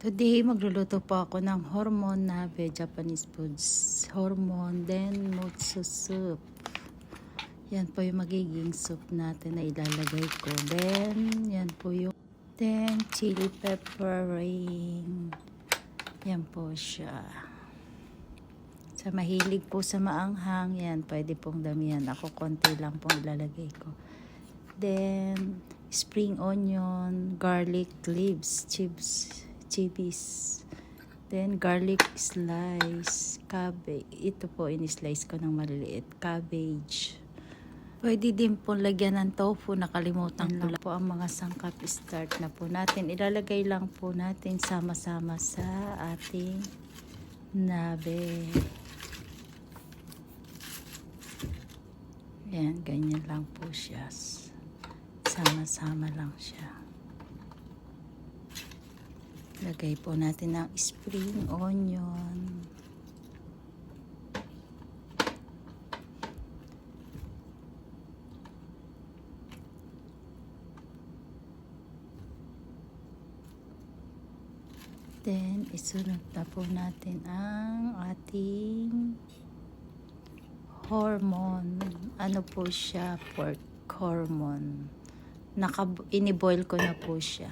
Today, magluluto po ako ng hormone nabe, Japanese foods. Hormone, then mutsu soup. Yan po yung magiging soup natin na ilalagay ko. Then, yan po yung chili pepper ring. Yan po siya. Sa mahilig po sa maanghang, yan, pwede pong damihan. Ako, konti lang pong ilalagay ko. Then, spring onion, garlic leaves, chips. Then garlic slice, cabbage. Ito po in-slice ko ng maliliit. Cabbage. Pwede din po lagyan ng tofu. Nakalimutan ko lang po ang mga sangkap. Start na po natin. Ilalagay lang po natin sama-sama sa ating nabe. Yan, ganyan lang po siya. Sama-sama lang siya. Lagay po natin ng spring onion. Then, isunod na po natin ang ating hormone. Ano po siya? Pork hormone. Ini-boil ko na po siya.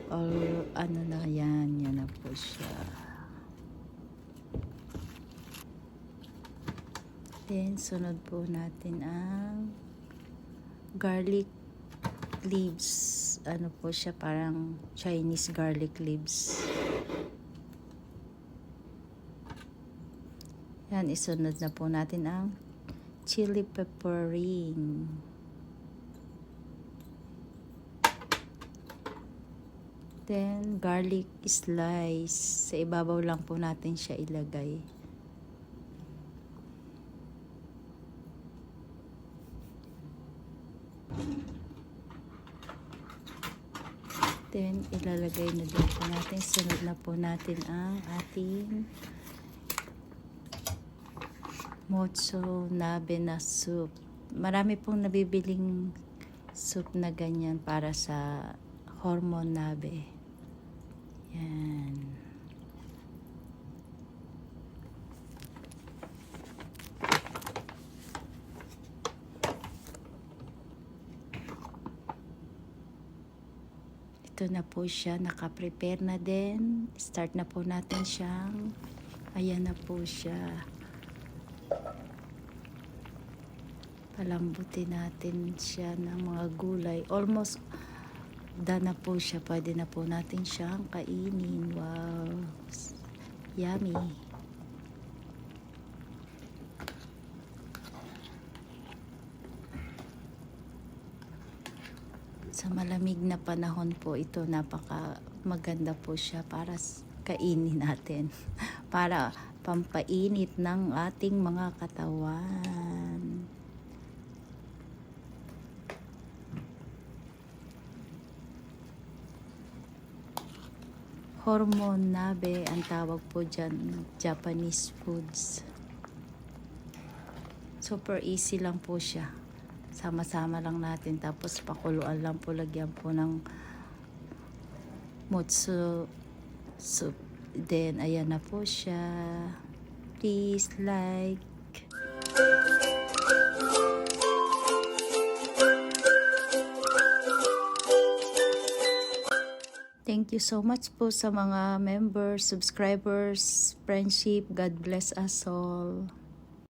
Or ano na yan na po siya. Then sunod po natin ang garlic leaves. Ano po siya, parang Chinese garlic leaves. Yan, isunod na po natin ang chili pepper ring. Then, garlic slice. Sa ibabaw lang po natin siya ilagay. Then, ilalagay na din po natin. Sunod na po natin ang ating mutsu nabe na soup. Marami pong nabibiling soup na ganyan para sa hormone nabe. Yan. Ito na po siya, naka-prepare na din. Start na po natin siyang, ayan na po siya. Palambutin natin siya ng mga gulay. Almost done na po siya. Pwede na po natin siyang kainin. Wow. Yummy. Sa malamig na panahon po ito, napaka maganda po siya para kainin natin. Para pampainit ng ating mga katawan. Hormone nabe ang tawag po dyan, Japanese foods. Super easy lang po siya. Sama-sama lang natin, tapos pakuluan lang po, lagyan po ng mutsu soup. Then, ayan na po siya. Please like. Thank you so much po sa mga members, subscribers, friendship. God bless us all.